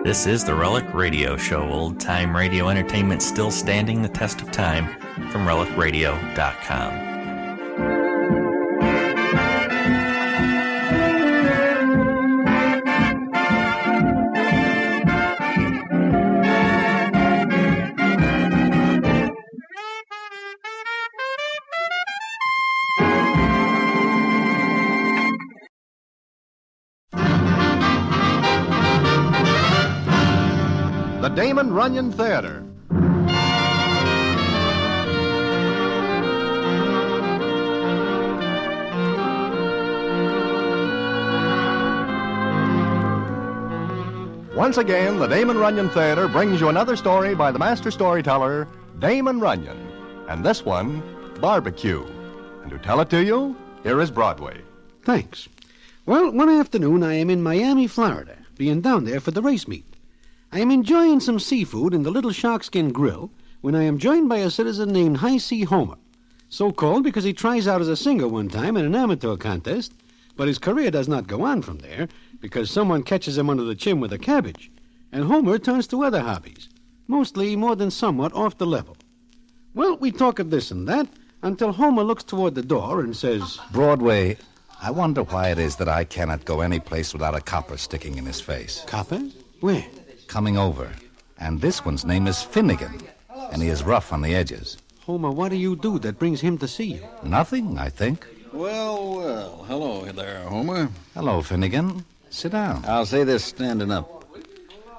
This is the Relic Radio Show, old-time radio entertainment still standing the test of time, from relicradio.com. The Damon Runyon Theatre. Once again, the Damon Runyon Theatre brings you another story by the master storyteller, Damon Runyon. And this one, Barbecue. And to tell it to you, here is Broadway. Thanks. Well, one afternoon I am in Miami, Florida, being down there for the race meet. I am enjoying some seafood in the little sharkskin grill when I am joined by a citizen named High C. Homer, so called because he tries out as a singer one time in an amateur contest, but his career does not go on from there because someone catches him under the chin with a cabbage, and Homer turns to other hobbies, mostly more than somewhat off the level. Well, we talk of this and that until Homer looks toward the door and says, Broadway, I wonder why it is that I cannot go any place without a copper sticking in his face. Copper? Where? Coming over. And this one's name is Finnegan, and he is rough on the edges. Homer, what do you do that brings him to see you? Nothing, I think. Well, hello there, Homer. Hello, Finnegan. Sit down. I'll say this standing up.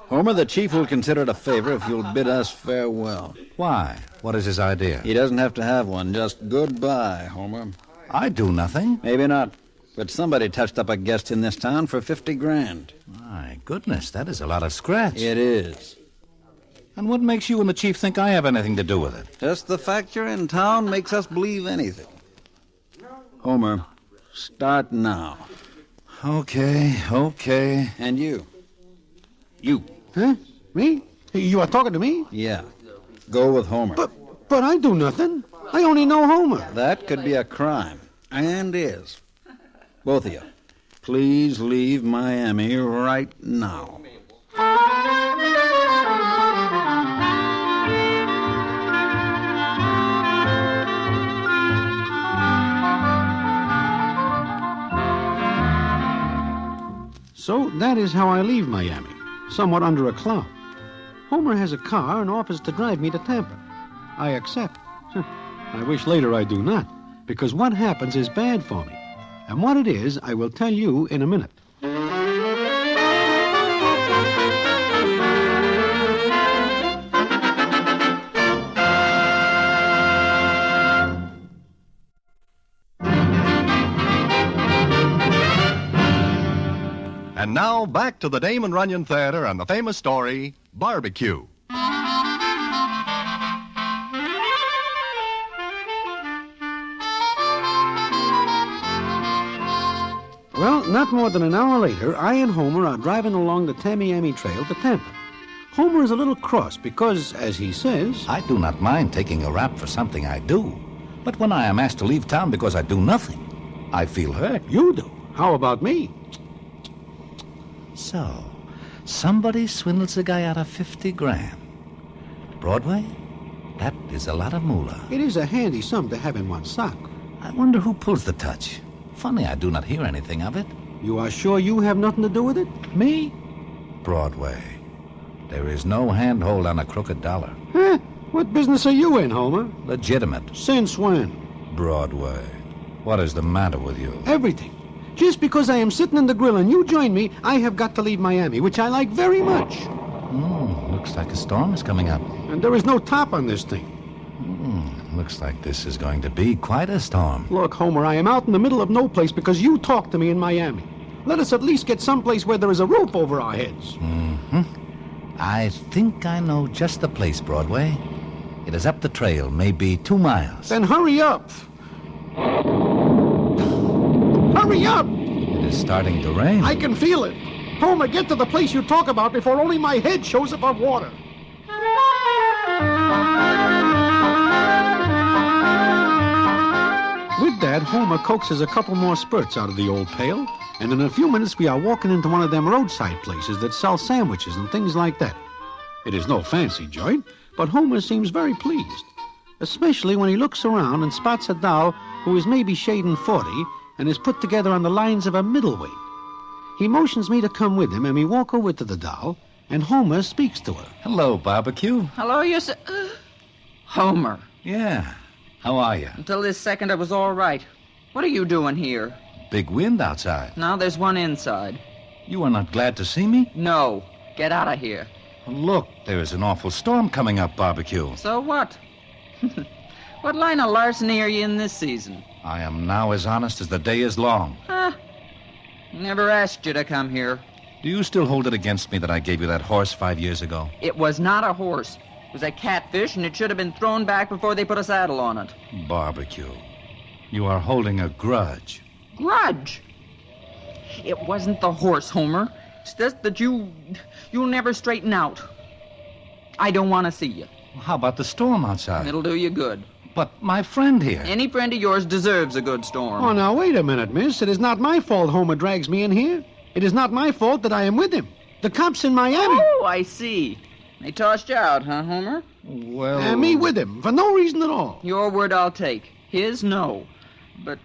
Homer, the chief will consider it a favor if you'll bid us farewell. Why? What is his idea? He doesn't have to have one. Just goodbye, Homer. I do nothing. Maybe not. But somebody touched up a guest in this town for $50,000. My goodness, that is a lot of scratch. It is. And what makes you and the chief think I have anything to do with it? Just the fact you're in town makes us believe anything. Homer, start now. Okay. And you. You. Huh? Me? You are talking to me? Yeah. Go with Homer. But I do nothing. I only know Homer. That could be a crime. And is. Both of you, please leave Miami right now. So that is how I leave Miami, somewhat under a cloud. Homer has a car and offers to drive me to Tampa. I accept. I wish later I do not, because what happens is bad for me. And what it is, I will tell you in a minute. And now, back to the Damon Runyon Theatre and the famous story, Barbecue. Well, not more than an hour later, I and Homer are driving along the Tamiami Trail to Tampa. Homer is a little cross because, as he says, I do not mind taking a rap for something I do. But when I am asked to leave town because I do nothing, I feel hurt. You do. How about me? So, somebody swindles a guy out of $50,000. Broadway? That is a lot of moolah. It is a handy sum to have in one's sock. I wonder who pulls the touch. Funny, I do not hear anything of it. You are sure you have nothing to do with it? Me? Broadway. There is no handhold on a crooked dollar. Huh? What business are you in, Homer? Legitimate. Since when? Broadway. What is the matter with you? Everything. Just because I am sitting in the grill and you join me, I have got to leave Miami, which I like very much. Looks like a storm is coming up. And there is no top on this thing. Looks like this is going to be quite a storm. Look, Homer, I am out in the middle of no place because you talked to me in Miami. Let us at least get someplace where there is a roof over our heads. I think I know just the place, Broadway. It is up the trail, maybe 2 miles. Then hurry up. Hurry up! It is starting to rain. I can feel it. Homer, get to the place you talk about before only my head shows above water. that, Homer coaxes a couple more spurts out of the old pail, and in a few minutes we are walking into one of them roadside places that sell sandwiches and things like that. It is no fancy joint, but Homer seems very pleased, especially when he looks around and spots a doll who is maybe shading 40 and is put together on the lines of a middleweight. He motions me to come with him, and we walk over to the doll, and Homer speaks to her. Hello, Barbecue. Hello, you say... Homer. Yeah. How are you? Until this second, I was all right. What are you doing here? Big wind outside. Now there's one inside. You are not glad to see me? No. Get out of here. Look, there is an awful storm coming up, Barbecue. So what? What line of larceny are you in this season? I am now as honest as the day is long. Never asked you to come here. Do you still hold it against me that I gave you that horse 5 years ago? It was not a horse. It was a catfish, and it should have been thrown back before they put a saddle on it. Barbecue, you are holding a grudge. Grudge? It wasn't the horse, Homer. It's just that you'll never straighten out. I don't want to see you. How about the storm outside? It'll do you good. But my friend here... Any friend of yours deserves a good storm. Oh, now, wait a minute, miss. It is not my fault Homer drags me in here. It is not my fault that I am with him. The cops in Miami... Oh, I see. They tossed you out, huh, Homer? Well... And me with him, for no reason at all. Your word I'll take. His, no. But...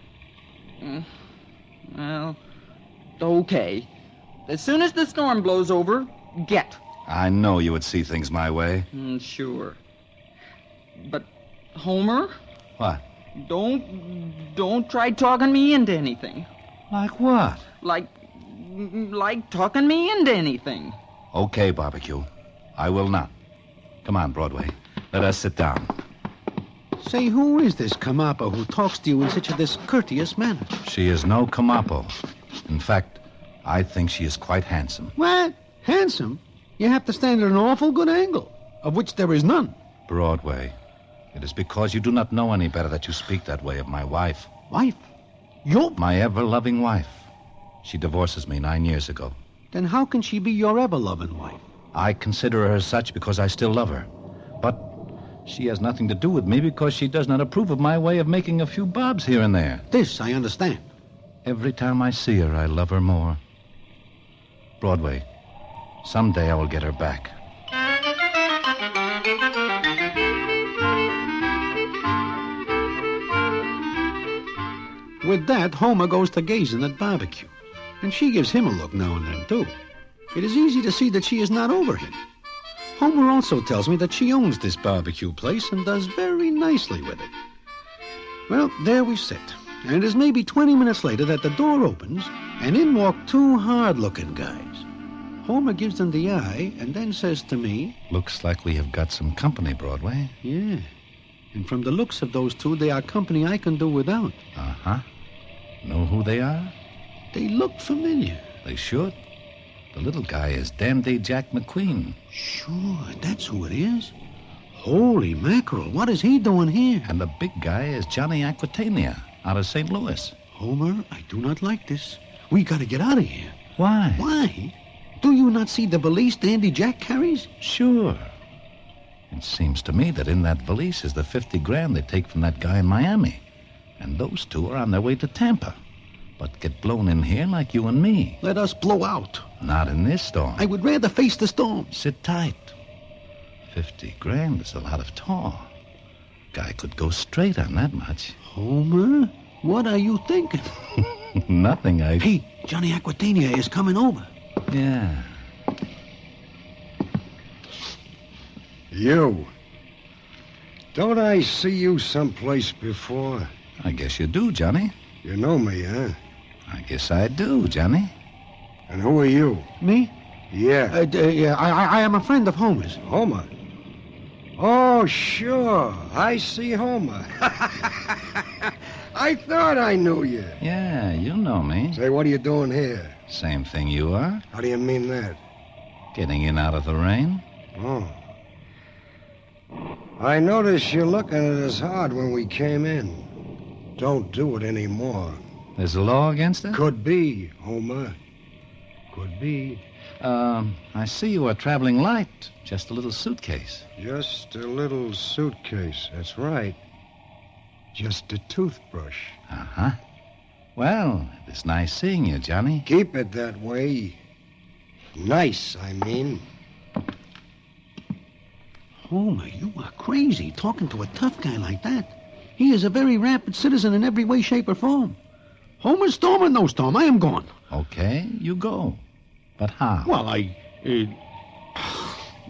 well... okay. As soon as the storm blows over, get. I know you would see things my way. Sure. But, Homer? What? Don't try talking me into anything. Like what? Like talking me into anything. Okay, Barbecue. I will not. Come on, Broadway. Let us sit down. Say, who is this Kamapo who talks to you in such a discourteous manner? She is no Kamapo. In fact, I think she is quite handsome. What? Handsome? You have to stand at an awful good angle, of which there is none. Broadway, it is because you do not know any better that you speak that way of my wife. Wife? Your... My ever-loving wife. She divorces me 9 years ago. Then how can she be your ever-loving wife? I consider her as such because I still love her. But she has nothing to do with me because she does not approve of my way of making a few bobs here and there. This I understand. Every time I see her, I love her more. Broadway, someday I will get her back. With that, Homer goes to gazing at Barbecue, and she gives him a look now and then, too. It is easy to see that she is not over him. Homer also tells me that she owns this barbecue place and does very nicely with it. Well, there we sit, and it is maybe 20 minutes later that the door opens, and in walk two hard-looking guys. Homer gives them the eye and then says to me, Looks like we have got some company, Broadway. Yeah, and from the looks of those two, they are company I can do without. Uh-huh. Know who they are? They look familiar. They should. The little guy is Dandy Jack McQueen. Sure, that's who it is. Holy mackerel, what is he doing here? And the big guy is Johnny Aquitania out of St. Louis. Homer, I do not like this. We gotta get out of here. Why? Why? Do you not see the valise Dandy Jack carries? Sure. It seems to me that in that valise is the $50,000 they take from that guy in Miami. And those two are on their way to Tampa. But get blown in here like you and me. Let us blow out. Not in this storm. I would rather face the storm. Sit tight. $50,000 is a lot of tar. Guy could go straight on that much. Homer, what are you thinking? Nothing, Hey, Johnny Aquitania is coming over. Yeah. You. Don't I see you someplace before? I guess you do, Johnny. You know me, huh? I guess I do, Johnny. And who are you? Me? Yeah. I am a friend of Homer's. Homer? Oh, sure. I see Homer. I thought I knew you. Yeah, you know me. Say, what are you doing here? Same thing you are. How do you mean that? Getting in out of the rain. Oh. I noticed you looking at us hard when we came in. Don't do it anymore. There's a law against it? Could be, Homer. Could be. I see you are traveling light. Just a little suitcase. Just a little suitcase. That's right. Just a toothbrush. Uh-huh. Well, it's nice seeing you, Johnny. Keep it that way. Nice, I mean. Homer, you are crazy talking to a tough guy like that. He is a very rapid citizen in every way, shape, or form. Homer, storm or no storm, I am gone. Okay, you go. But how? Well,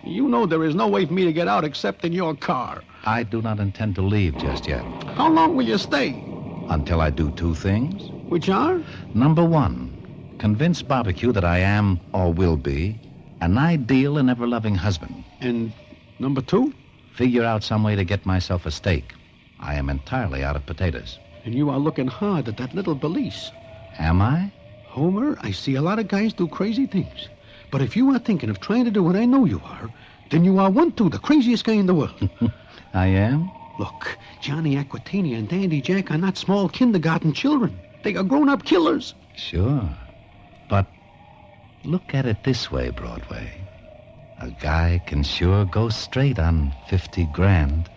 you know there is no way for me to get out except in your car. I do not intend to leave just yet. How long will you stay? Until I do two things. Which are? Number one, convince Barbecue that I am, or will be, an ideal and ever-loving husband. And number two? Figure out some way to get myself a steak. I am entirely out of potatoes. And you are looking hard at that little valise. Am I? Homer, I see a lot of guys do crazy things. But if you are thinking of trying to do what I know you are, then you are the craziest guy in the world. I am? Look, Johnny Aquitania and Dandy Jack are not small kindergarten children. They are grown-up killers. Sure. But look at it this way, Broadway. A guy can sure go straight on 50 grand.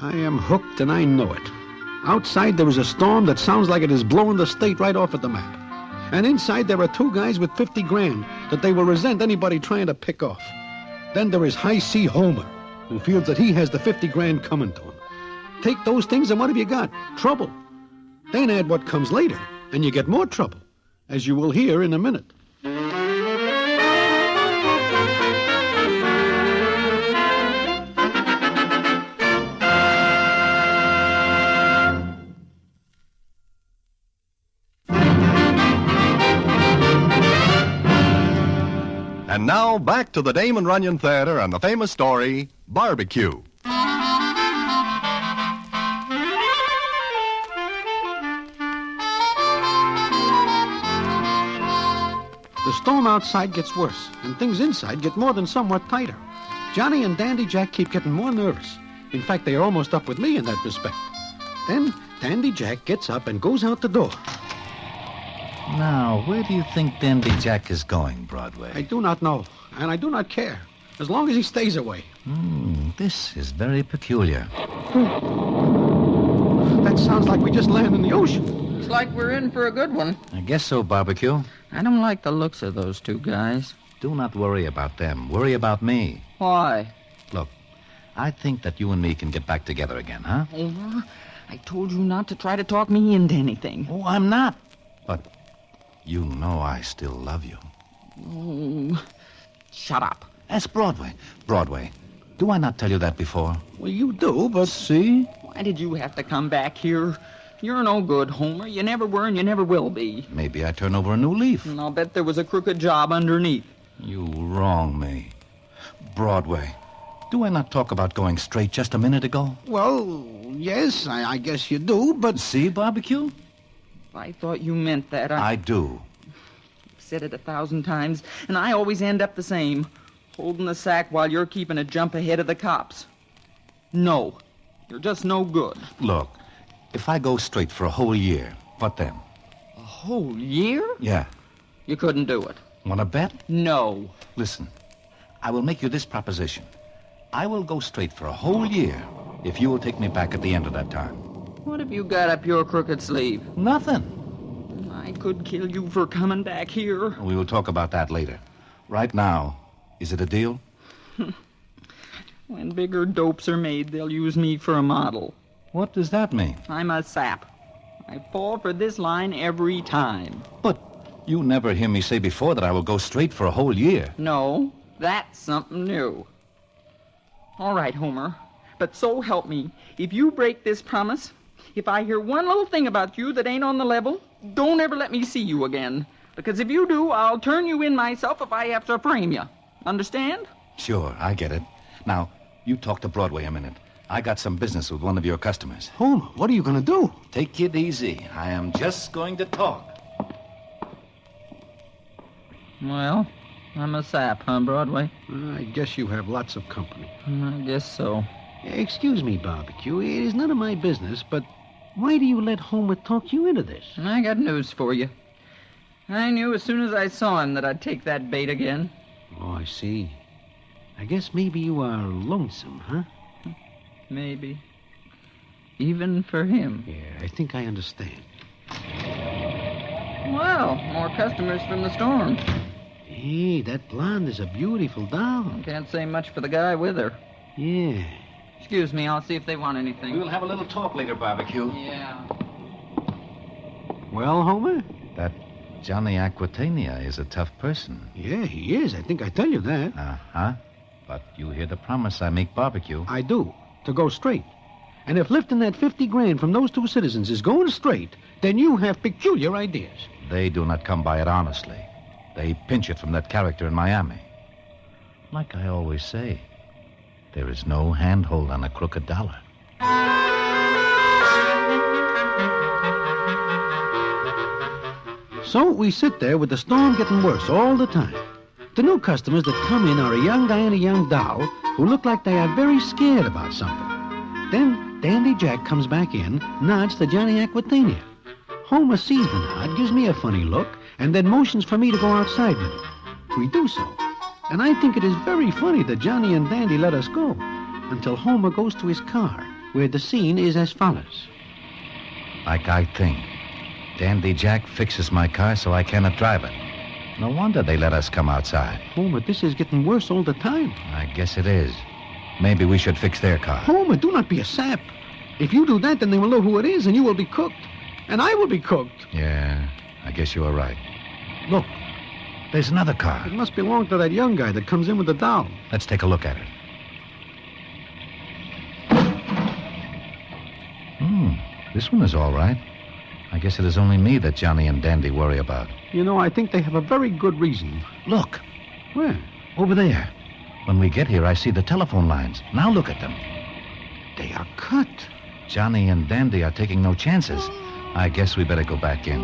I am hooked and I know it. Outside there is a storm that sounds like it is blowing the state right off at the map. And inside there are two guys with 50 grand that they will resent anybody trying to pick off. Then there is High C Homer, who feels that he has the 50 grand coming to him. Take those things and what have you got? Trouble. Then add what comes later, and you get more trouble, as you will hear in a minute. And now, back to the Damon Runyon Theatre and the famous story, Barbecue. The storm outside gets worse, and things inside get more than somewhat tighter. Johnny and Dandy Jack keep getting more nervous. In fact, they are almost up with me in that respect. Then Dandy Jack gets up and goes out the door. Now, where do you think Dandy Jack is going, Broadway? I do not know, and I do not care, as long as he stays away. This is very peculiar. That sounds like we just landed in the ocean. Looks like we're in for a good one. I guess so, Barbecue. I don't like the looks of those two guys. Do not worry about them. Worry about me. Why? Look, I think that you and me can get back together again, huh? Homer, I told you not to try to talk me into anything. Oh, I'm not. But you know I still love you. Oh, shut up. Ask Broadway. Broadway, do I not tell you that before? Well, you do, but... See? Why did you have to come back here? You're no good, Homer. You never were and you never will be. Maybe I turn over a new leaf. And I'll bet there was a crooked job underneath. You wrong me. Broadway, do I not talk about going straight just a minute ago? Well, yes, I guess you do, but... See, Barbecue? I thought you meant that. I do. I've said it 1,000 times, and I always end up the same. Holding the sack while you're keeping a jump ahead of the cops. No. You're just no good. Look, if I go straight for a whole year, what then? A whole year? Yeah. You couldn't do it. Want to bet? No. Listen, I will make you this proposition. I will go straight for a whole year if you will take me back at the end of that time. What have you got up your crooked sleeve? Nothing. I could kill you for coming back here. We will talk about that later. Right now, is it a deal? When bigger dopes are made, they'll use me for a model. What does that mean? I'm a sap. I fall for this line every time. But you never hear me say before that I will go straight for a whole year. No, that's something new. All right, Homer. But so help me, if you break this promise, if I hear one little thing about you that ain't on the level, don't ever let me see you again. Because if you do, I'll turn you in myself if I have to frame you. Understand? Sure, I get it. Now, you talk to Broadway a minute. I got some business with one of your customers. Homer, what are you going to do? Take it easy. I am just going to talk. Well, I'm a sap, huh, Broadway? I guess you have lots of company. I guess so. Excuse me, Barbecue. It is none of my business, but Why do you let Homer talk you into this? I got news for you. I knew as soon as I saw him that I'd take that bait again. Oh, I see. I guess maybe you are lonesome, huh? Maybe. Even for him. Yeah, I think I understand. Well, more customers from the storm. Hey, that blonde is a beautiful doll. Can't say much for the guy with her. Yeah. Excuse me, I'll see if they want anything. We'll have a little talk later, Barbecue. Yeah. Well, Homer? That Johnny Aquitania is a tough person. Yeah, he is. I think I tell you that. Uh-huh. But you hear the promise I make, Barbecue. I do. To go straight. And if lifting that 50 grand from those two citizens is going straight, then you have peculiar ideas. They do not come by it honestly. They pinch it from that character in Miami. Like I always say, there is no handhold on a crooked dollar. So we sit there with the storm getting worse all the time. The new customers that come in are a young guy and a young doll who look like they are very scared about something. Then Dandy Jack comes back in, nods to Johnny Aquitania. Homer sees the nod, gives me a funny look, and then motions for me to go outside with him. We do so. And I think it is very funny that Johnny and Dandy let us go, until Homer goes to his car, where the scene is as follows. Like I think. Dandy Jack fixes my car so I cannot drive it. No wonder they let us come outside. Homer, this is getting worse all the time. I guess it is. Maybe we should fix their car. Homer, do not be a sap. If you do that, then they will know who it is, and you will be cooked. And I will be cooked. Yeah, I guess you are right. Look, There's another car. it must belong to that young guy that comes in with the doll. Let's take a look at it. This one is all right. I guess it is only me that Johnny and Dandy worry about. You know, I think they have a very good reason. Look, Where? over there. When we get here, I see the telephone lines. Now look at them. They are cut. Johnny and Dandy are taking no chances. I guess we better go back in.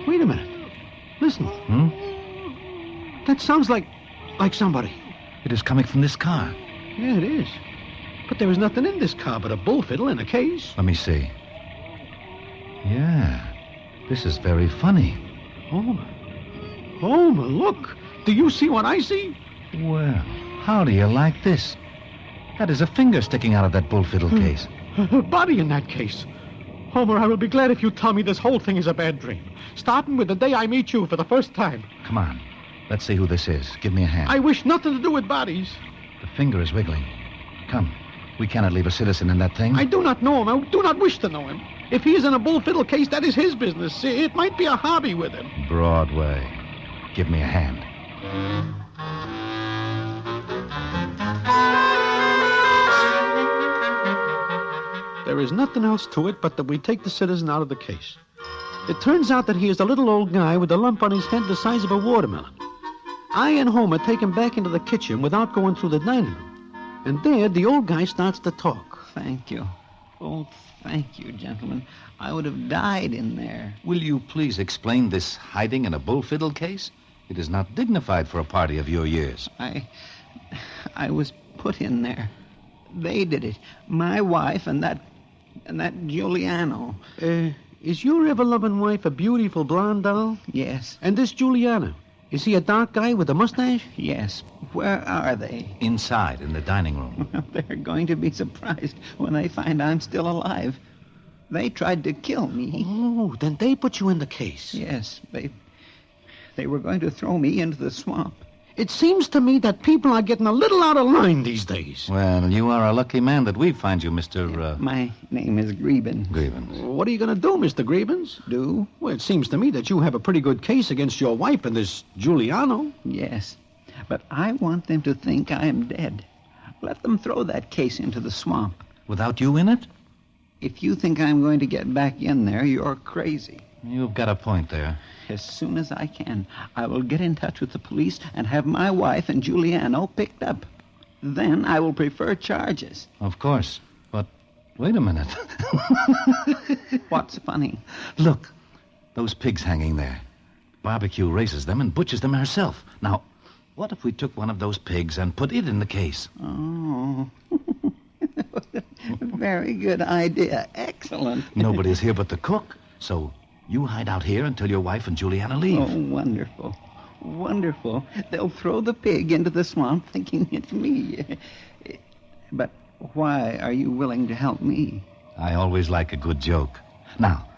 Wait a minute. Listen. That sounds like somebody. It is coming from this car. Yeah, it is. But there is nothing in this car but a bull fiddle and a case. Let me see. Yeah, this is very funny. Homer, look. Do you see what I see? Well, how do you like this? That is a finger sticking out of that bull fiddle case. A body in that case. Homer, I will be glad if you tell me this whole thing is a bad dream. Starting with the day I meet you for the first time. Come on, let's see who this is. Give me a hand. I wish nothing to do with bodies. The finger is wiggling. Come, we cannot leave a citizen in that thing. I do not know him. I do not wish to know him. If he is in a bull fiddle case, that is his business. It might be a hobby with him. Broadway. Give me a hand. There is nothing else to it but that we take the citizen out of the case. It turns out that he is a little old guy with a lump on his head the size of a watermelon. I and Homer take him back into the kitchen without going through the dining room. And there, the old guy starts to talk. Thank you. Oh, thank you, gentlemen. I would have died in there. Will you please explain this hiding in a bull fiddle case? It is not dignified for a party of your years. I was put in there. They did it. My wife and that Giuliano. Is your ever-loving wife a beautiful blonde doll? Yes, And this Giuliano, is he a dark guy with a mustache? yes. Where are they? Inside, in the dining room. They're going to be surprised when they find I'm still alive. They tried to kill me. Oh, then they put you in the case. Yes, they were going to throw me into the swamp. It seems to me that people are getting a little out of line these days. Well, you are a lucky man that we find you, Mr. My name is Greben. Grievance. What are you going to do, Mr. Grievance? Do? Well, it seems to me that you have a pretty good case against your wife and this Giuliano. Yes, but I want them to think I am dead. Let them throw that case into the swamp. Without you in it? If you think I'm going to get back in there, you're crazy. You've got a point there. As soon as I can, I will get in touch with the police and have my wife and Giuliano picked up. Then I will prefer charges. Of course. But wait a minute. What's funny? Look, those pigs hanging there. Barbecue raises them and butchers them herself. Now, what if we took one of those pigs and put it in the case? Oh. Very good idea. Excellent. Nobody's here but the cook. So you hide out here until your wife and Juliana leave. Oh, wonderful. Wonderful. They'll throw the pig into the swamp thinking it's me. But why are you willing to help me? I always like a good joke. Now,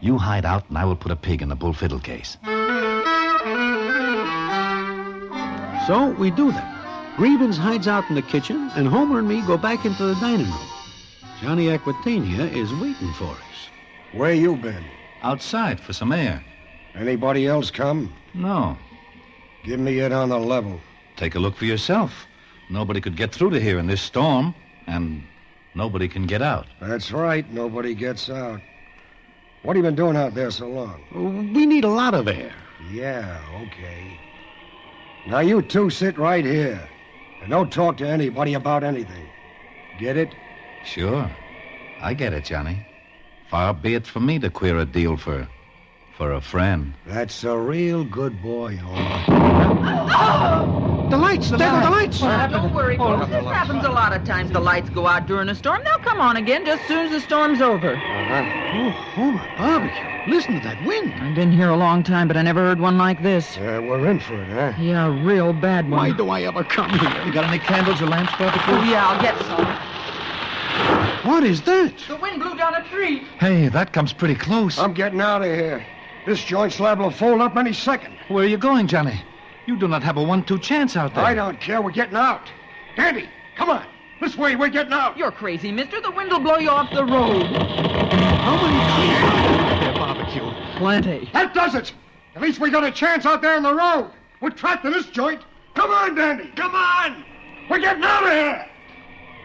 you hide out and I will put a pig in the bull fiddle case. So we do that. Grievance hides out in the kitchen, and Homer and me go back into the dining room. Johnny Aquitania is waiting for us. Where you been? Outside for some air. Anybody else come? No. Give me it on the level. Take a look for yourself. Nobody could get through to here in this storm, and nobody can get out. That's right. Nobody gets out. What have you been doing out there so long? We need a lot of air. Yeah, okay. Now you two sit right here. And don't talk to anybody about anything. Get it? Sure. I get it, Johnny. Far be it from me to queer a deal for a friend. That's a real good boy, Homer. The lights! There go the lights! Don't worry, folks. This happens a lot of times. The lights go out during a storm. They'll come on again just as soon as the storm's over. Oh, Homer, barbecue. Listen to that wind. I've been here a long time, but I never heard one like this. We're in for it, huh? Yeah, a real bad one. Why do I ever come here? You got any candles or lamps, barbecue? Oh, yeah, I'll get some. What is that? The wind blew down a tree. Hey, that comes pretty close. I'm getting out of here. This joint's liable to fold up any second. Where are you going, Johnny? You do not have a 1-2 chance out there. I don't care. We're getting out. Dandy, come on. This way, we're getting out. You're crazy, mister. The wind will blow you off the road. How many trees are there, barbecue? Plenty. That does it. At least we got a chance out there on the road. We're trapped in this joint. Come on, Dandy. Come on. We're getting out of here.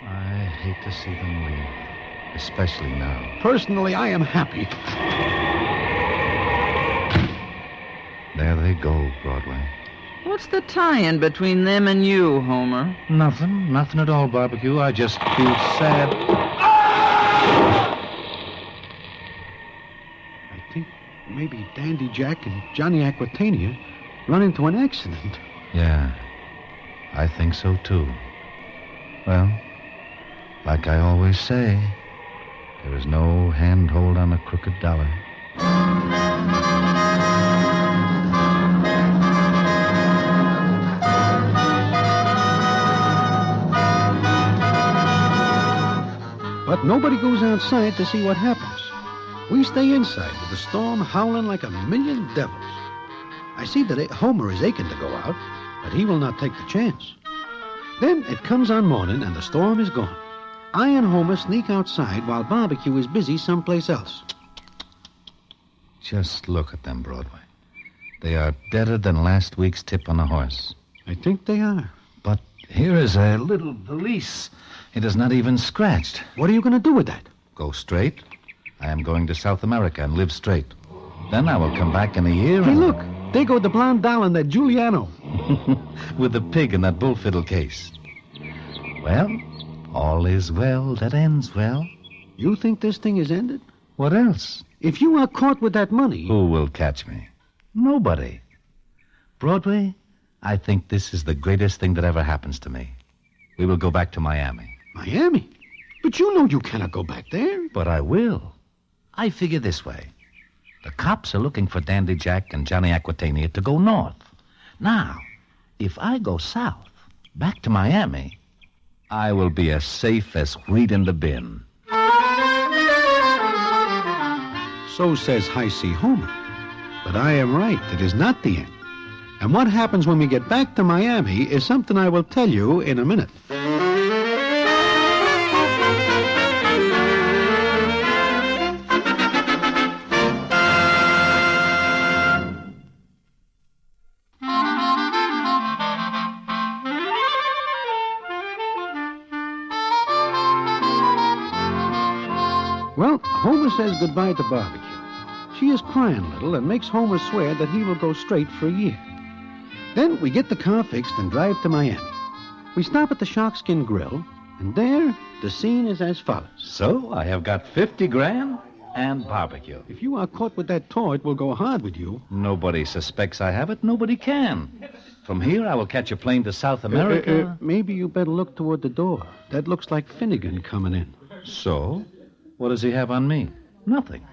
I hate to see them leave, especially now. Personally, I am happy. There they go, Broadway. What's the tie-in between them and you, Homer? Nothing at all, barbecue. I just feel sad. I think maybe Dandy Jack and Johnny Aquitania run into an accident. Yeah, I think so, too. Well, like I always say, there is no handhold on a crooked dollar. But nobody goes outside to see what happens. We stay inside with the storm howling like a million devils. I see that Homer is aching to go out, but he will not take the chance. Then it comes on morning and the storm is gone. I and Homer sneak outside while barbecue is busy someplace else. Just look at them, Broadway. They are deader than last week's tip on a horse. I think they are. But here is a little valise. It is not even scratched. What are you going to do with that? Go straight. I am going to South America and live straight. Then I will come back in a year Hey, and... look. There go the blonde doll and that Giuliano. with the pig in that bull fiddle case. Well, all is well that ends well. You think this thing is ended? What else? If you are caught with that money... Who will catch me? Nobody. Broadway, I think this is the greatest thing that ever happens to me. We will go back to Miami. Miami? But you know you cannot go back there. But I will. I figure this way. The cops are looking for Dandy Jack and Johnny Aquitania to go north. Now, if I go south, back to Miami, I will be as safe as wheat in the bin. So says High C. Homer. But I am right. It is not the end. And what happens when we get back to Miami is something I will tell you in a minute. Well, Homer says goodbye to Barbecue. She is crying a little and makes Homer swear that he will go straight for a year. Then we get the car fixed and drive to Miami. We stop at the Sharkskin Grill, and there the scene is as follows. So I have got 50 grand and barbecue. If you are caught with that toy, it will go hard with you. Nobody suspects I have it. Nobody can. From here, I will catch a plane to South America. Maybe you better look toward the door. That looks like Finnegan coming in. So? What does he have on me? Nothing.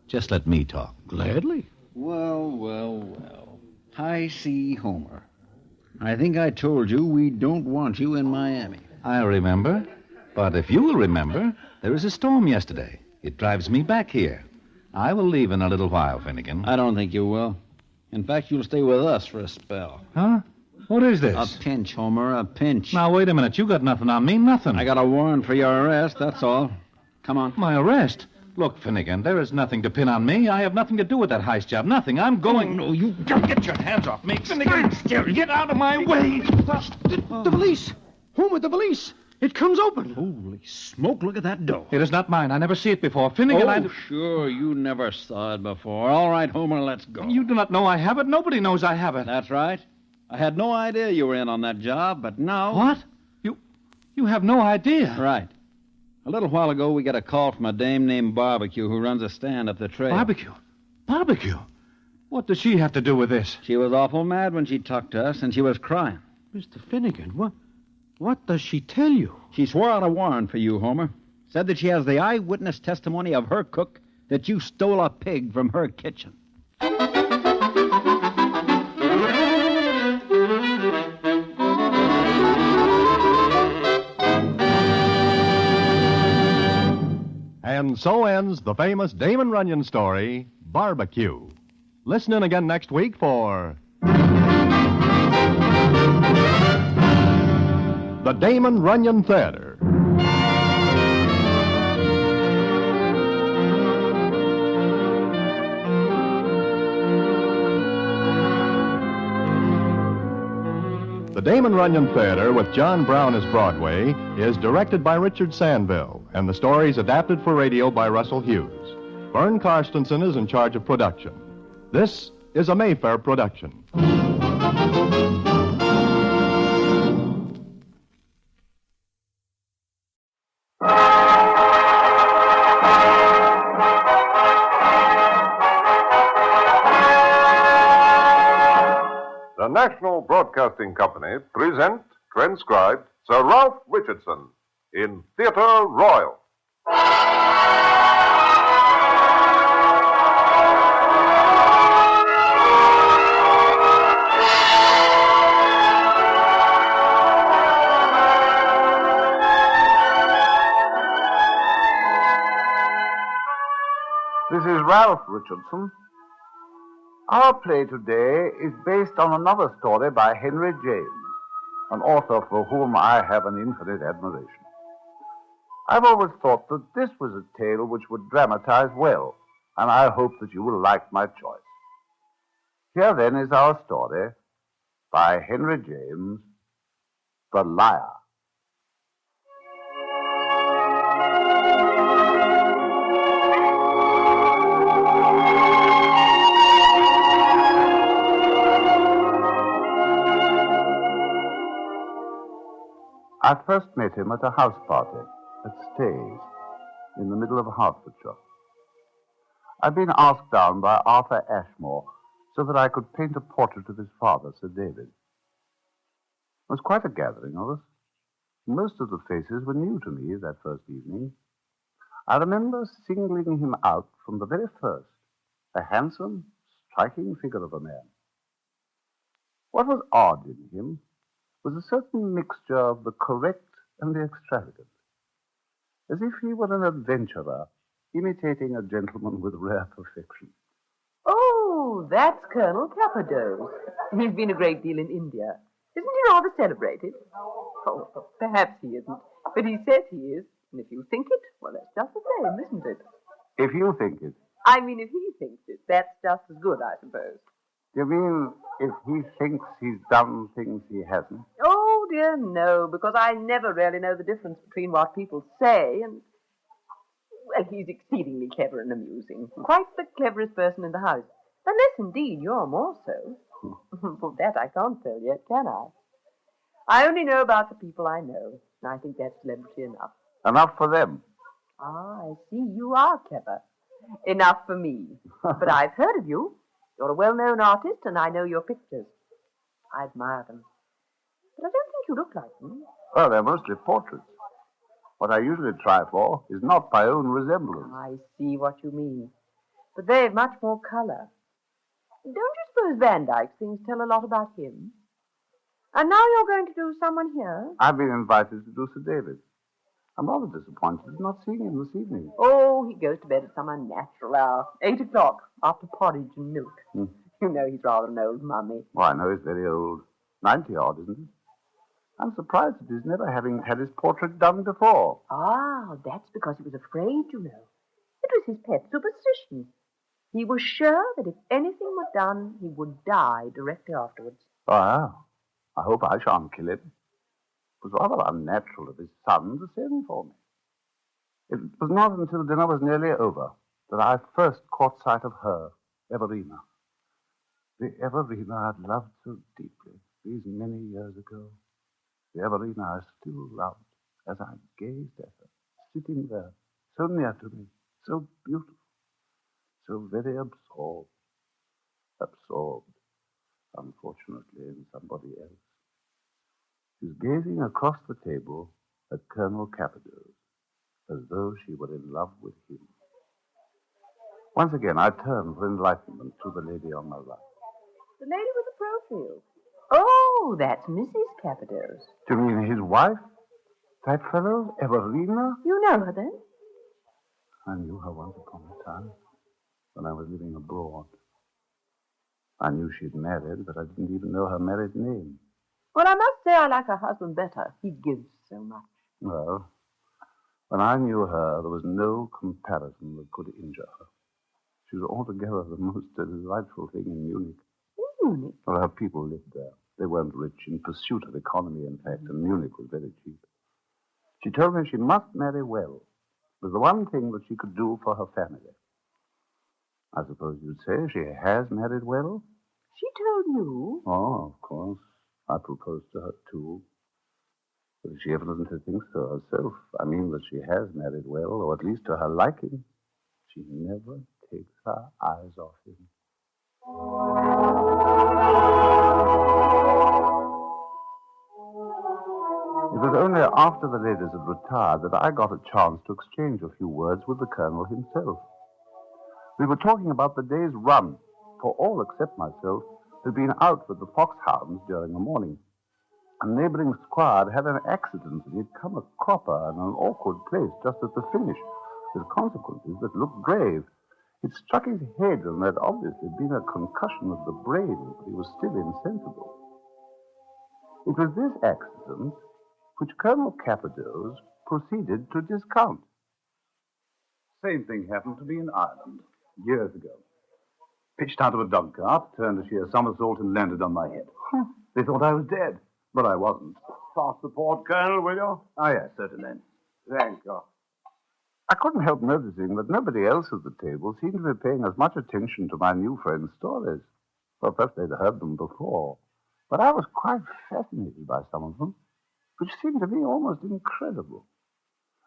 Just let me talk. Gladly. Well. High C. Homer. I think I told you we don't want you in Miami. I remember. But if you will remember, there was a storm yesterday. It drives me back here. I will leave in a little while, Finnegan. I don't think you will. In fact, you'll stay with us for a spell. Huh? What is this? A pinch, Homer, a pinch. Now, wait a minute. You got nothing on me, nothing. I got a warrant for your arrest, that's all. Come on. My arrest? Look, Finnegan, there is nothing to pin on me. I have nothing to do with that heist job. Nothing. I'm going... No, you... Get your hands off me, Finnegan. Get out of my way. The valise! Homer, the valise! It comes open. Holy smoke, look at that door. It is not mine. I never see it before. Finnegan, Sure, you never saw it before. All right, Homer, let's go. You do not know I have it. Nobody knows I have it. That's right. I had no idea you were in on that job, but now... What? You have no idea. Right. A little while ago, we got a call from a dame named Barbecue who runs a stand up the trail. Barbecue? What does she have to do with this? She was awful mad when she talked to us, and she was crying. Mr. Finnegan, what does she tell you? She swore out a warrant for you, Homer. Said that she has the eyewitness testimony of her cook that you stole a pig from her kitchen. And so ends the famous Damon Runyon story, Barbecue. Listen in again next week for... The Damon Runyon Theatre. The Damon Runyon Theatre, with John Brown as Broadway, is directed by Richard Sandville, and the story is adapted for radio by Russell Hughes. Vern Karstensen is in charge of production. This is a Mayfair production. The National Broadcasting Company present, transcribed, Sir Ralph Richardson in Theatre Royal. This is Ralph Richardson. Our play today is based on another story by Henry James, an author for whom I have an infinite admiration. I've always thought that this was a tale which would dramatize well, and I hope that you will like my choice. Here, then, is our story by Henry James, The Liar. I first met him at a house party at Stays, in the middle of Hertfordshire. I'd been asked down by Arthur Ashmore so that I could paint a portrait of his father, Sir David. It was quite a gathering of us. Most of the faces were new to me that first evening. I remember singling him out from the very first, a handsome, striking figure of a man. What was odd in him was a certain mixture of the correct and the extravagant, as if he were an adventurer imitating a gentleman with rare perfection. Oh, that's Colonel Cappadoce. He's been a great deal in India. Isn't he rather celebrated? Oh, perhaps he isn't, but he says he is, and if you think it, well, that's just the same, isn't it? If you think it. I mean, if he thinks it, that's just as good, I suppose. Do you mean if he thinks he's done things he hasn't? Oh, dear, no, because I never really know the difference between what people say and... Well, he's exceedingly clever and amusing. Quite the cleverest person in the house. Unless, indeed, you're more so. For that I can't tell yet, can I? I only know about the people I know, and I think that's celebrity enough. Enough for them? Ah, I see. You are clever. Enough for me. But I've heard of you. You're a well-known artist, and I know your pictures. I admire them. But I don't think you look like them. Well, they're mostly portraits. What I usually try for is not my own resemblance. I see what you mean. But they've much more color. Don't you suppose Van Dyke's things tell a lot about him? And now you're going to do someone here? I've been invited to do Sir David. I'm rather disappointed at not seeing him this evening. Oh, he goes to bed at some unnatural hour. 8 o'clock, after porridge and milk. You know he's rather an old mummy. Oh, I know he's very old. 90-odd, isn't he? I'm surprised at his never having had his portrait done before. Ah, that's because he was afraid, you know. It was his pet superstition. He was sure that if anything were done, he would die directly afterwards. Oh, I hope I shan't kill him. It was rather unnatural of his son to send for me. It was not until dinner was nearly over that I first caught sight of her, Everina. The Everina I'd loved so deeply these many years ago. The Everina I still loved as I gazed at her, sitting there, so near to me, so beautiful, so very absorbed. Absorbed, unfortunately, in somebody else. She's gazing across the table at Colonel Cappado's, as though she were in love with him. Once again, I turned for enlightenment to the lady on my right. The lady with the profile. Oh, that's Mrs. Cappado's. Do you mean his wife? That fellow, Everina? You know her, then? I knew her once upon a time, when I was living abroad. I knew she'd married, but I didn't even know her married name. Well, I must say I like her husband better. He gives so much. Well, when I knew her, there was no comparison that could injure her. She was altogether the most delightful thing in Munich. In Munich? Well, her people lived there. They weren't rich, in pursuit of economy, in fact, and Munich was very cheap. She told me she must marry well. It was the one thing that she could do for her family. I suppose you'd say she has married well? She told you? Oh, of course. I proposed to her, too. But if she evidently thinks so herself, I mean that she has married well, or at least to her liking. She never takes her eyes off him. It was only after the ladies had retired that I got a chance to exchange a few words with the Colonel himself. We were talking about the day's run, for all except myself had been out with the foxhounds during the morning. A neighboring squire had an accident and he'd come a cropper in an awkward place just at the finish, with consequences that looked grave. It struck his head and there had obviously been a concussion of the brain, but he was still insensible. It was this accident which Colonel Cappado's proceeded to discount. Same thing happened to me in Ireland, years ago. Pitched out of a dog cart, turned a sheer somersault and landed on my head. They thought I was dead, but I wasn't. Pass the port, Colonel, will you? Ah, yes, certainly. Thank you. I couldn't help noticing that nobody else at the table seemed to be paying as much attention to my new friend's stories. Well, perhaps they'd heard them before, but I was quite fascinated by some of them, which seemed to me almost incredible.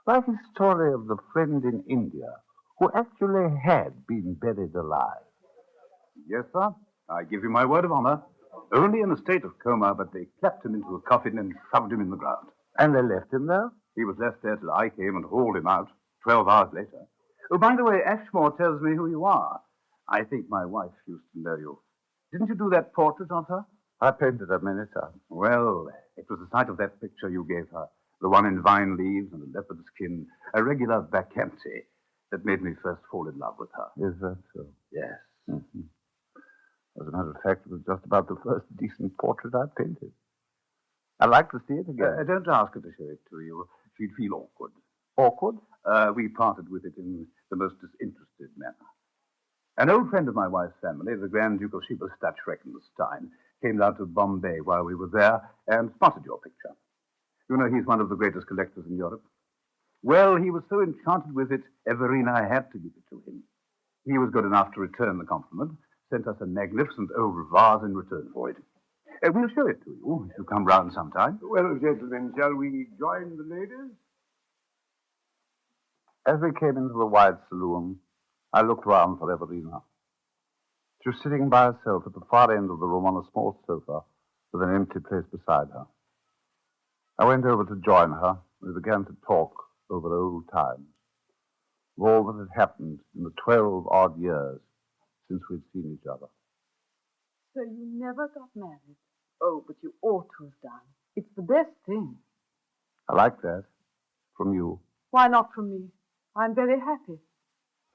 Like his story of the friend in India who actually had been buried alive. Yes, sir. I give you my word of honor. Only in a state of coma, but they clapped him into a coffin and shoved him in the ground. And they left him there? He was left there till I came and hauled him out 12 hours later. Oh, by the way, Ashmore tells me who you are. I think my wife used to know you. Didn't you do that portrait of her? I painted her many times. Well, it was the sight of that picture you gave her, the one in vine leaves and a leopard skin, a regular Bacchante, that made me first fall in love with her. Is that so? Yes. Mm-hmm. As a matter of fact, it was just about the first decent portrait I painted. I'd like to see it again. Don't ask her to show it to you. She'd feel awkward. Awkward? We parted with it in the most disinterested manner. An old friend of my wife's family, the Grand Duke of Schieberstadt-Schreckenstein, came down to Bombay while we were there and spotted your picture. You know, he's one of the greatest collectors in Europe. Well, he was so enchanted with it, Everina had to give it to him. He was good enough to return the compliment, sent us a magnificent old vase in return for it. We'll show it to you if you come round sometime. Well, gentlemen, shall we join the ladies? As we came into the wide saloon, I looked round for Everina. She was sitting by herself at the far end of the room on a small sofa, with an empty place beside her. I went over to join her. We began to talk over old times, of all that had happened in the 12-odd years since we'd seen each other. So you never got married? Oh, but you ought to have done. It's the best thing. I like that. From you. Why not from me? I'm very happy.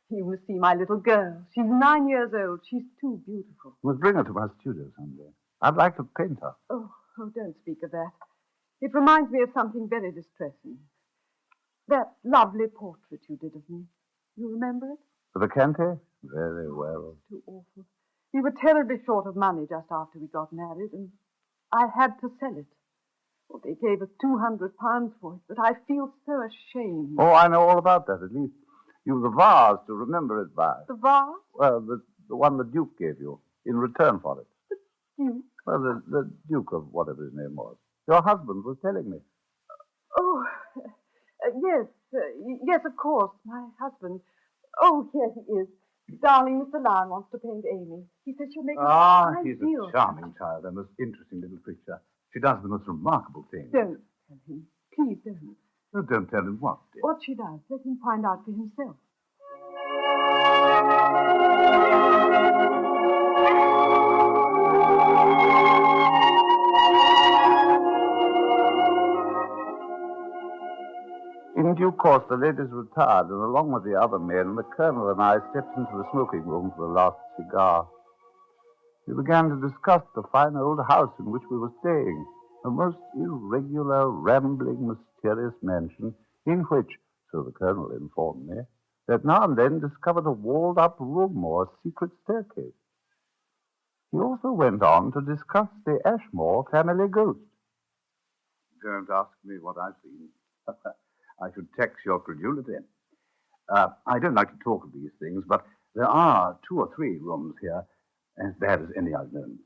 You must see my little girl. She's 9 years old. She's too beautiful. You must bring her to my studio someday. I'd like to paint her. Oh, don't speak of that. It reminds me of something very distressing. That lovely portrait you did of me. You remember it? The Vacante? Very well. It's too awful. We were terribly short of money just after we got married, and I had to sell it. Well, they gave us £200 for it, but I feel so ashamed. Oh, I know all about that. At least you've the vase to remember it by. The vase? Well, the one the Duke gave you in return for it. The Duke? Well, the Duke of whatever his name was. Your husband was telling me. Oh, yes, of course, my husband. Oh, here he is. Darling, Mr. Lyon wants to paint Amy. He says she'll make a he's deal. a charming child, a most interesting little creature. She does the most remarkable things. Don't tell him. Please don't. Oh, don't tell him what, dear. What she does, let him find out for himself. In due course, the ladies retired, and along with the other men, the colonel and I stepped into the smoking room for the last cigar. We began to discuss the fine old house in which we were staying, a most irregular, rambling, mysterious mansion in which, so the colonel informed me, that now and then discovered a walled-up room or a secret staircase. He also went on to discuss the Ashmore family ghost. Don't ask me what I've seen. I should tax your credulity. I don't like to talk of these things, but there are 2 or 3 rooms here as bad as any I've known.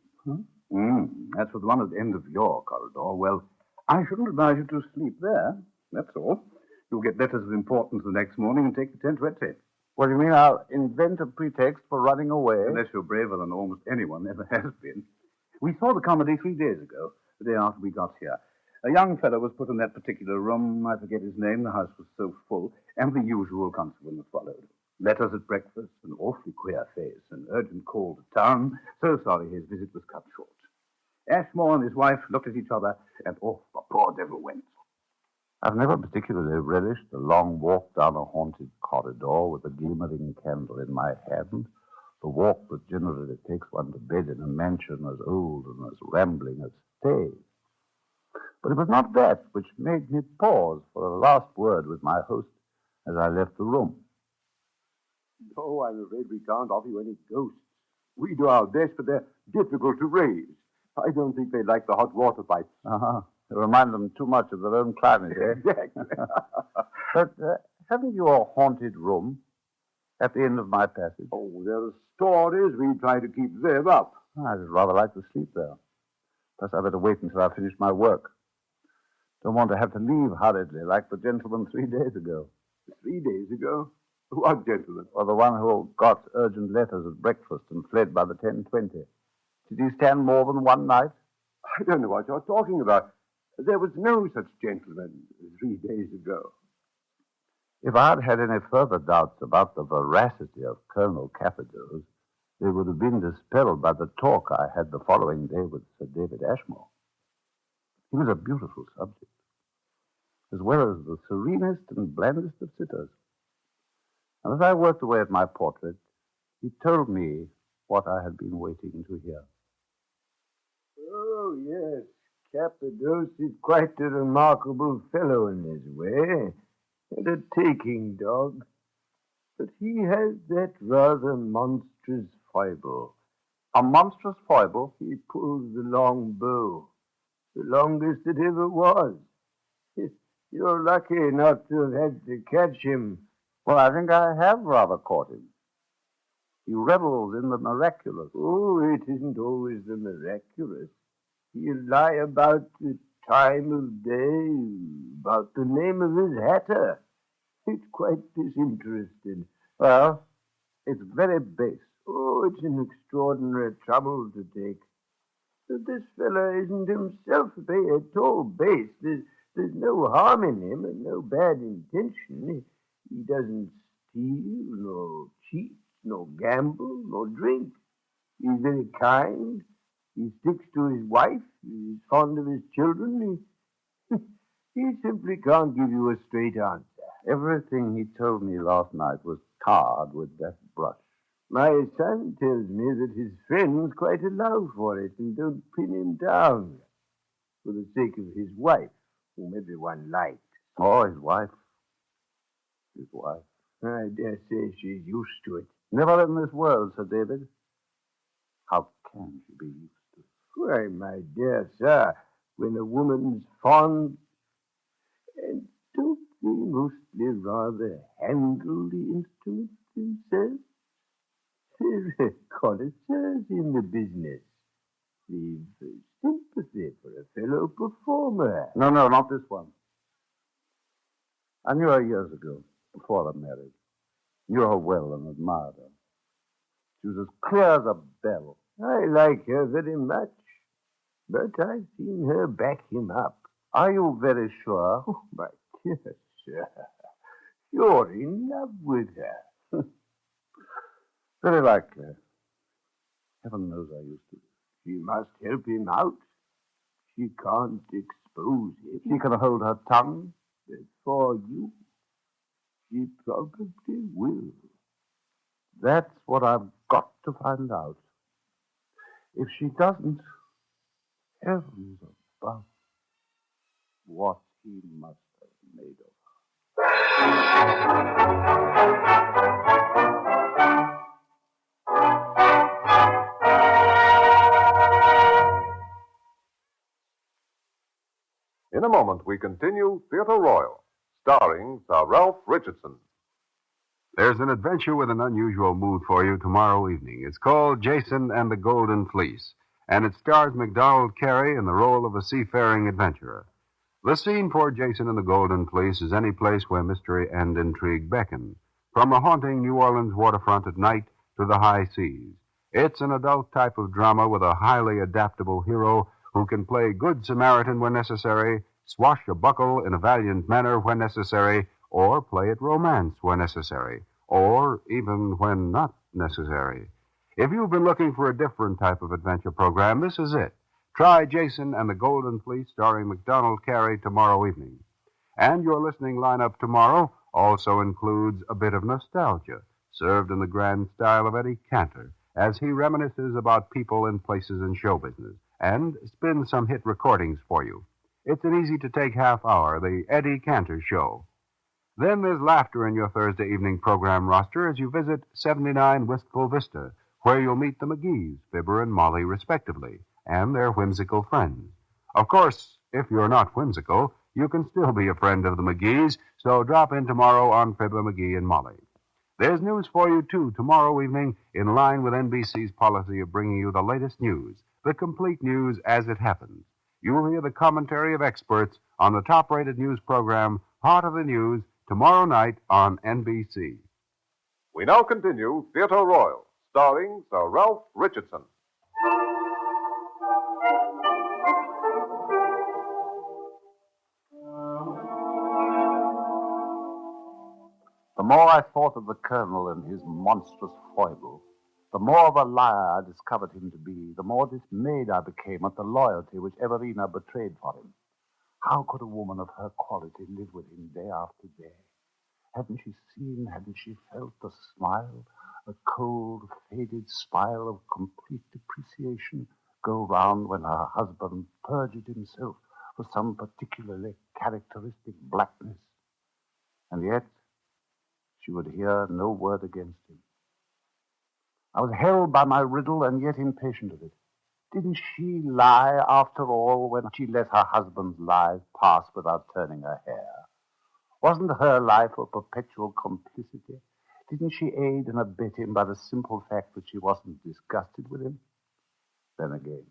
As for the one at the end of your corridor, well, I shouldn't advise you to sleep there, that's all. You'll get letters of importance the next morning and take the tent wetly. What do you mean I'll invent a pretext for running away? Unless you're braver than almost anyone ever has been. We saw the comedy 3 days ago, the day after we got here. A young fellow was put in that particular room. I forget his name. The house was so full. And the usual consequence followed. Letters at breakfast, an awfully queer face, an urgent call to town. So sorry his visit was cut short. Ashmore and his wife looked at each other, and off the poor devil went. I've never particularly relished the long walk down a haunted corridor with a glimmering candle in my hand, the walk that generally takes one to bed in a mansion as old and as rambling as Stay's. But it was not that which made me pause for a last word with my host as I left the room. No, I'm afraid we can't offer you any ghosts. We do our best, but they're difficult to raise. I don't think they like the hot water pipes. They remind them too much of their own climate, eh? Exactly. But haven't you a haunted room at the end of my passage? Oh, there are stories. We try to keep them up. I'd rather like to sleep there. Plus, I better wait until I finish my work. Don't want to have to leave hurriedly like the gentleman 3 days ago. 3 days ago? What gentleman? Or the one who got urgent letters at breakfast and fled by the 10:20. Did he stand more than one night? I don't know what you're talking about. There was no such gentleman 3 days ago. If I had had any further doubts about the veracity of Colonel Capidos, they would have been dispelled by the talk I had the following day with Sir David Ashmore. He was a beautiful subject, as well as the serenest and blandest of sitters. And as I worked away at my portrait, he told me what I had been waiting to hear. Oh, yes. Capidos is quite a remarkable fellow in his way, and a taking dog. But he has that rather monstrous foible. A monstrous foible? He pulls the long bow, the longest that ever was. You're lucky not to have had to catch him. Well, I think I have rather caught him. He revels in the miraculous. Oh, it isn't always the miraculous. He'll lie about the time of day, about the name of his hatter. It's quite disinterested. Well, it's very base. Oh, it's an extraordinary trouble to take. But this fellow isn't himself at all base. There's no harm in him and no bad intention. He doesn't steal, nor cheat, nor gamble, nor drink. He's very kind. He sticks to his wife. He's fond of his children. He simply can't give you a straight answer. Everything he told me last night was tarred with that brush. My son tells me that his friends quite allow for it and don't pin him down for the sake of his wife, whom everyone likes. Oh, his wife. His wife. I dare say she's used to it. Never in this world, Sir David. How can she be used to it? Why, my dear sir, when a woman's fond, and don't they mostly rather handle the instrument themselves? They're connoisseurs in the business. They've sympathy for a fellow performer. No, not this one. I knew her years ago, before the marriage. Knew her well and admired her. She was as clear as a bell. I like her very much, but I've seen her back him up. Are you very sure? Oh, my dear sir, you're in love with her. Very likely. Heaven knows I used to. She must help him out. She can't expose him. She can hold her tongue. But for you, she probably will. That's what I've got to find out. If she doesn't, heavens above, what he must have made of In a moment, we continue Theatre Royal, starring Sir Ralph Richardson. There's an adventure with an unusual mood for you tomorrow evening. It's called Jason and the Golden Fleece, and it stars MacDonald Carey in the role of a seafaring adventurer. The scene for Jason and the Golden Fleece is any place where mystery and intrigue beckon, from a haunting New Orleans waterfront at night to the high seas. It's an adult type of drama with a highly adaptable hero who can play good Samaritan when necessary, swashbuckle in a valiant manner when necessary, or play at romance when necessary, or even when not necessary. If you've been looking for a different type of adventure program, this is it. Try Jason and the Golden Fleece, starring MacDonald Carey, tomorrow evening. And your listening lineup tomorrow also includes a bit of nostalgia, served in the grand style of Eddie Cantor, as he reminisces about people and places in show business, and spins some hit recordings for you. It's an easy-to-take half hour, the Eddie Cantor Show. Then there's laughter in your Thursday evening program roster as you visit 79 Wistful Vista, where you'll meet the McGees, Fibber and Molly, respectively, and their whimsical friends. Of course, if you're not whimsical, you can still be a friend of the McGees, so drop in tomorrow on Fibber, McGee, and Molly. There's news for you, too, tomorrow evening, in line with NBC's policy of bringing you the latest news, the complete news as it happens. You'll hear the commentary of experts on the top-rated news program, Heart of the News, tomorrow night on NBC. We now continue Theatre Royal, starring Sir Ralph Richardson. The more I thought of the Colonel and his monstrous foible, the more of a liar I discovered him to be, the more dismayed I became at the loyalty which Everina betrayed for him. How could a woman of her quality live with him day after day? Hadn't she seen, hadn't she felt the smile, the cold, faded smile of complete depreciation go round when her husband perjured himself for some particularly characteristic blackness? And yet, she would hear no word against him. I was held by my riddle and yet impatient of it. Didn't she lie, after all, when she let her husband's lies pass without turning her hair? Wasn't her life a perpetual complicity? Didn't she aid and abet him by the simple fact that she wasn't disgusted with him? Then again,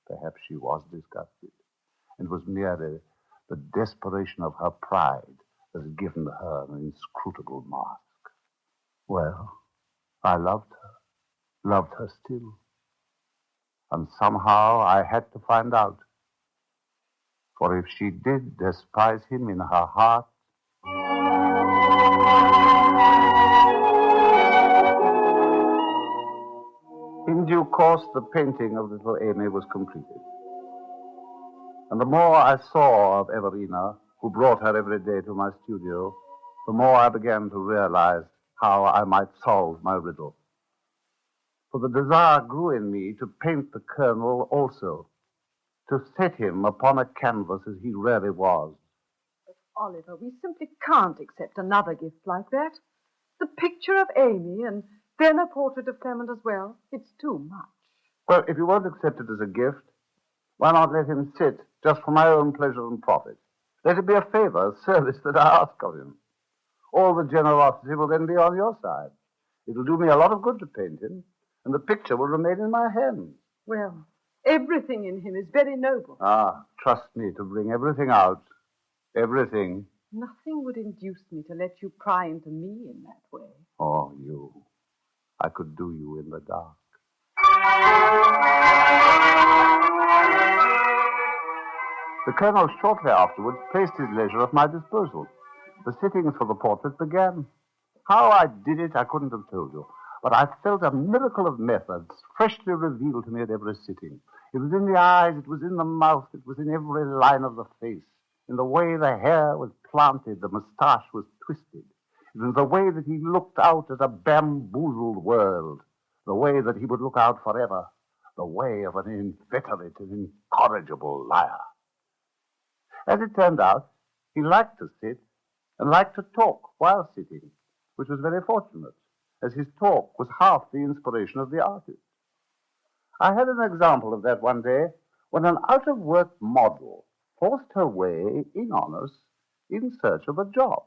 perhaps she was disgusted, and it was merely the desperation of her pride that had given her an inscrutable mask. Well, I loved her still. And somehow I had to find out. For if she did despise him in her heart, in due course, the painting of little Amy was completed. And the more I saw of Everina, who brought her every day to my studio, the more I began to realize how I might solve my riddle. For the desire grew in me to paint the Colonel also, to set him upon a canvas as he really was. But, Oliver, we simply can't accept another gift like that. The picture of Amy and then a portrait of Clement as well. It's too much. Well, if you won't accept it as a gift, why not let him sit just for my own pleasure and profit? Let it be a favor, a service that I ask of him. All the generosity will then be on your side. It'll do me a lot of good to paint him, and the picture will remain in my hands. Well, everything in him is very noble. Ah, trust me to bring everything out. Everything. Nothing would induce me to let you pry into me in that way. Oh, you. I could do you in the dark. The Colonel shortly afterwards placed his leisure at my disposal. The sittings for the portrait began. How I did it, I couldn't have told you. But I felt a miracle of methods freshly revealed to me at every sitting. It was in the eyes, it was in the mouth, it was in every line of the face. In the way the hair was planted, the moustache was twisted. In the way that he looked out at a bamboozled world. The way that he would look out forever. The way of an inveterate and incorrigible liar. As it turned out, he liked to sit and liked to talk while sitting, which was very fortunate, as his talk was half the inspiration of the artist. I had an example of that one day when an out-of-work model forced her way in on us in search of a job.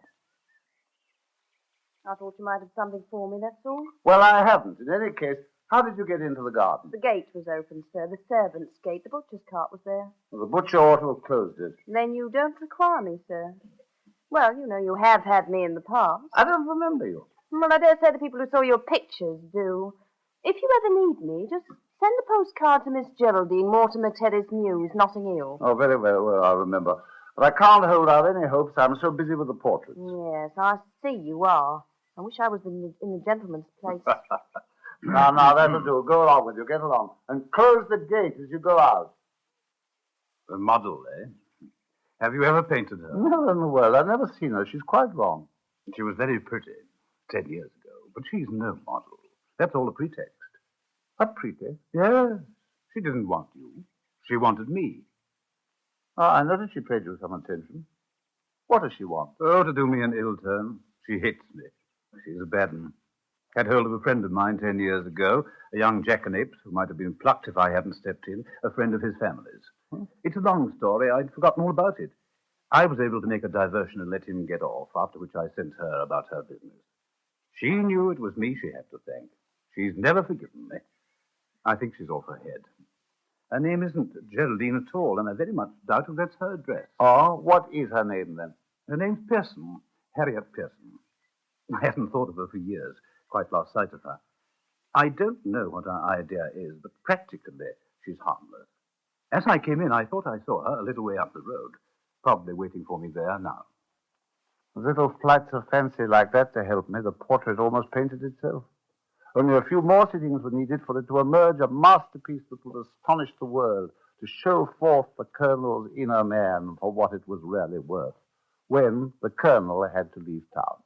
I thought you might have something for me, that's all. Well, I haven't. In any case, how did you get into the garden? The gate was open, sir. The servants' gate. The butcher's cart was there. Well, the butcher ought to have closed it. Then you don't require me, sir. Well, you know, you have had me in the past. I don't remember you. Well, I dare say the people who saw your pictures do. If you ever need me, just send a postcard to Miss Geraldine, Mortimer Terrace Mews, Notting Hill. Oh, very well, I'll remember. But I can't hold out any hopes. I'm so busy with the portraits. Yes, I see you are. I wish I was in the gentleman's place. Now, that'll do. Go along with you. Get along. And close the gate as you go out. The model, eh? Have you ever painted her? Never in the world. I've never seen her. She's quite wrong. She was very pretty 10 years ago, but she's no model. That's all a pretext. A pretext? Yes. She didn't want you. She wanted me. I noticed she paid you some attention. What does she want? Oh, to do me an ill turn. She hates me. She's a bad one. Had hold of a friend of mine 10 years ago, a young jackanapes who might have been plucked if I hadn't stepped in, a friend of his family's. It's a long story. I'd forgotten all about it. I was able to make a diversion and let him get off, after which I sent her about her business. She knew it was me she had to thank. She's never forgiven me. I think she's off her head. Her name isn't Geraldine at all, and I very much doubt if that's her address. Oh, what is her name, then? Her name's Pearson, Harriet Pearson. I hadn't thought of her for years, quite lost sight of her. I don't know what her idea is, but practically she's harmless. As I came in, I thought I saw her a little way up the road, probably waiting for me there now. Little flights of fancy like that to help me, the portrait almost painted itself. Only a few more sittings were needed for it to emerge a masterpiece that would astonish the world, to show forth the Colonel's inner man for what it was really worth, when the Colonel had to leave town.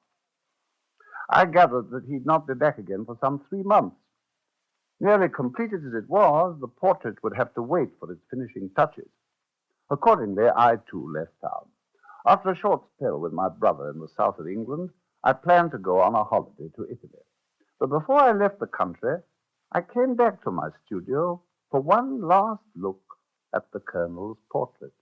I gathered that he'd not be back again for some 3 months. Nearly completed as it was, the portrait would have to wait for its finishing touches. Accordingly, I too left town. After a short spell with my brother in the south of England, I planned to go on a holiday to Italy. But before I left the country, I came back to my studio for one last look at the Colonel's portrait.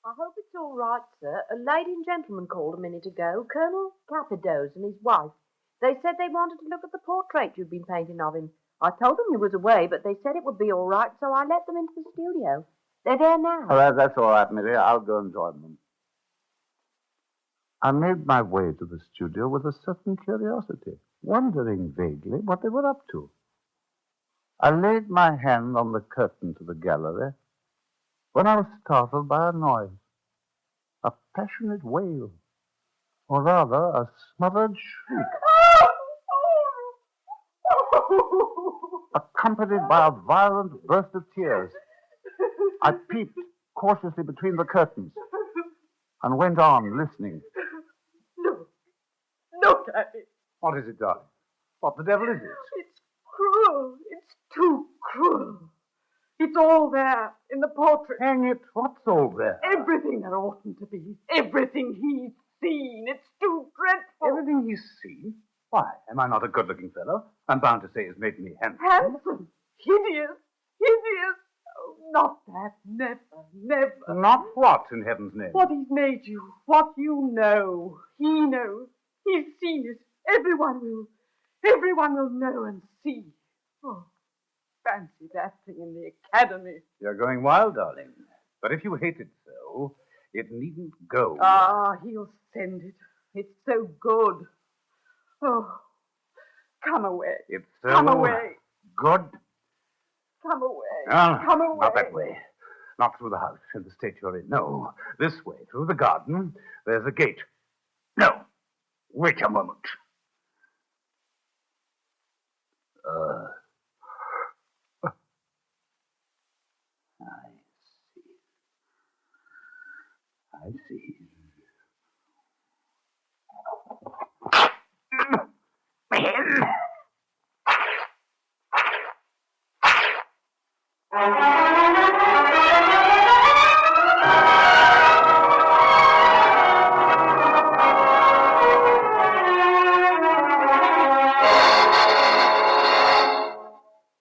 I hope it's all right, sir. A lady and gentleman called a minute ago, Colonel Capidos and his wife. They said they wanted to look at the portrait you'd been painting of him. I told them you was away, but they said it would be all right, so I let them into the studio. They're there now. Oh, that's all right, Millie. I'll go and join them. I made my way to the studio with a certain curiosity, wondering vaguely what they were up to. I laid my hand on the curtain to the gallery when I was startled by a noise, a passionate wail, or rather a smothered shriek, accompanied by a violent burst of tears. I peeped cautiously between the curtains and went on listening. No, Daddy. What is it, darling? What the devil is it? It's cruel. It's too cruel. It's all there in the portrait. Hang it, what's all there? Everything there oughtn't to be. Everything he's seen. It's too dreadful. Everything he's seen? Why, am I not a good-looking fellow? I'm bound to say he's made me handsome. Handsome. Hideous. Hideous. Oh, not that. Never, never. Not what, in heaven's name? What he's made you. What you know. He knows. He's seen it. Everyone will know and see. Oh, fancy that thing in the academy. You're going wild, darling. But if you hate it so, it needn't go. Ah, he'll send it. It's so good. Oh, come away. It's so Come away. good. Come away. No, Come away. not that way. Not through the house in the state you're in. No, this way, through the garden. There's a gate. No, wait a moment. I see.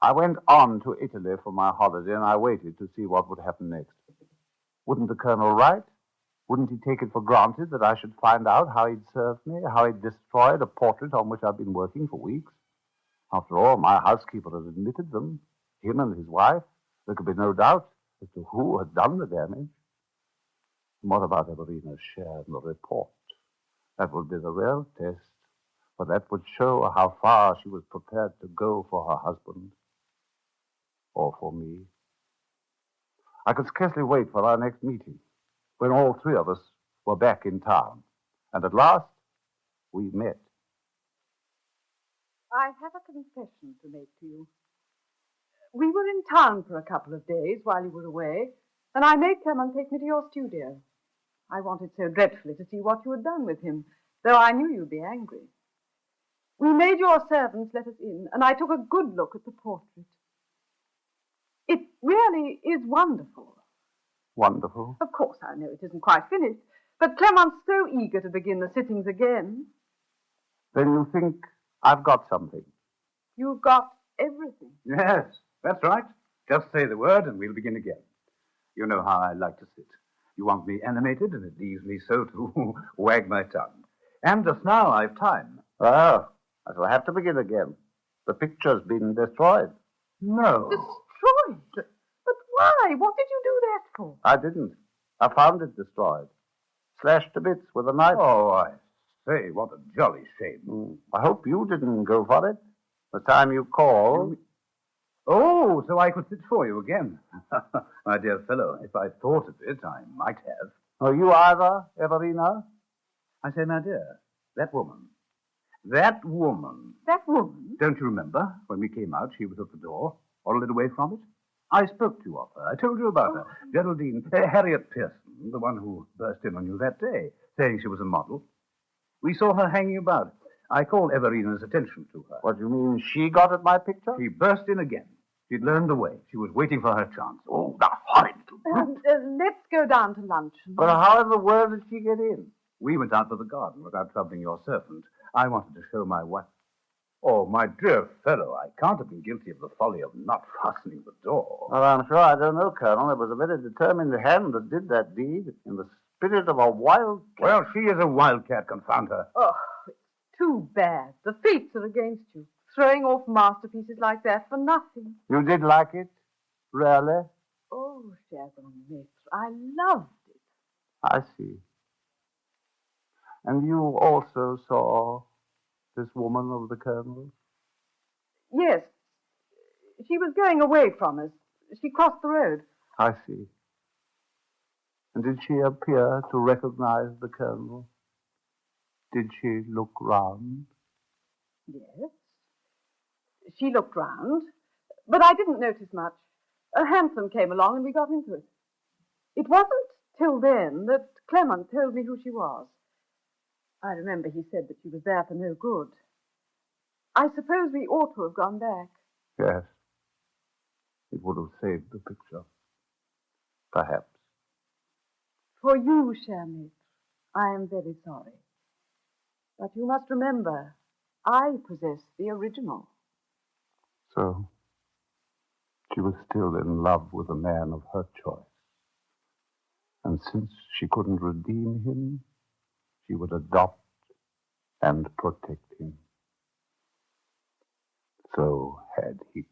I went on to Italy for my holiday, and I waited to see what would happen next. Wouldn't the colonel write? Wouldn't he take it for granted that I should find out how he'd served me, how he'd destroyed a portrait on which I'd been working for weeks? After all, my housekeeper had admitted them, him and his wife. There could be no doubt as to who had done the damage. And what about Everina's share in the report? That would be the real test, for that would show how far she was prepared to go for her husband. Or for me. I could scarcely wait for our next meeting, when all three of us were back in town. And at last, we met. I have a confession to make to you. We were in town for a couple of days while you were away, and I made Clement take me to your studio. I wanted so dreadfully to see what you had done with him, though I knew you'd be angry. We made your servants let us in, and I took a good look at the portrait. It really is wonderful. Wonderful? Of course, I know it isn't quite finished, but Clement's so eager to begin the sittings again. Then you think I've got something? You've got everything. Yes, that's right. Just say the word and we'll begin again. You know how I like to sit. You want me animated, and it leaves me so to wag my tongue. And just now I've time. Oh, I shall have to begin again. The picture's been destroyed. No. Destroyed? But why? What did you do that for? I didn't. I found it destroyed. Slashed to bits with a knife. Oh, I say, what a jolly shame. I hope you didn't go for it. The time you called. Oh, so I could sit for you again. My dear fellow, if I'd thought of it, I might have. Are you either, Everina? I say, my dear, that woman. That woman. That woman? Don't you remember? When we came out, she was at the door, or a little way from it. I spoke to you of her. I told you about her. Geraldine, Harriet Pearson, the one who burst in on you that day, saying she was a model. We saw her hanging about. I called Everina's attention to her. What do you mean, she got at my picture? She burst in again. She'd learned the way. She was waiting for her chance. Oh, the horrid little brute. Let's go down to lunch. But how in the world did she get in? We went out to the garden without troubling your servant. I wanted to show my wife. Oh, my dear fellow, I can't have been guilty of the folly of not fastening the door. Well, I'm sure I don't know, Colonel. It was a very determined hand that did that deed in the spirit of a wildcat. Well, she is a wildcat, confound her. Oh, it's too bad. The fates are against you. Throwing off masterpieces like that for nothing. You did like it? Really? Oh, cher grand maître, I loved it. I see. And you also saw this woman of the Colonel's? Yes. She was going away from us. She crossed the road. I see. And did she appear to recognize the Colonel? Did she look round? Yes. She looked round, but I didn't notice much. A hansom came along and we got into it. It wasn't till then that Clement told me who she was. I remember he said that she was there for no good. I suppose we ought to have gone back. Yes. It would have saved the picture. Perhaps. For you, cher maître, I am very sorry. But you must remember, I possess the original. So, she was still in love with a man of her choice. And since she couldn't redeem him, she would adopt and protect him. So had he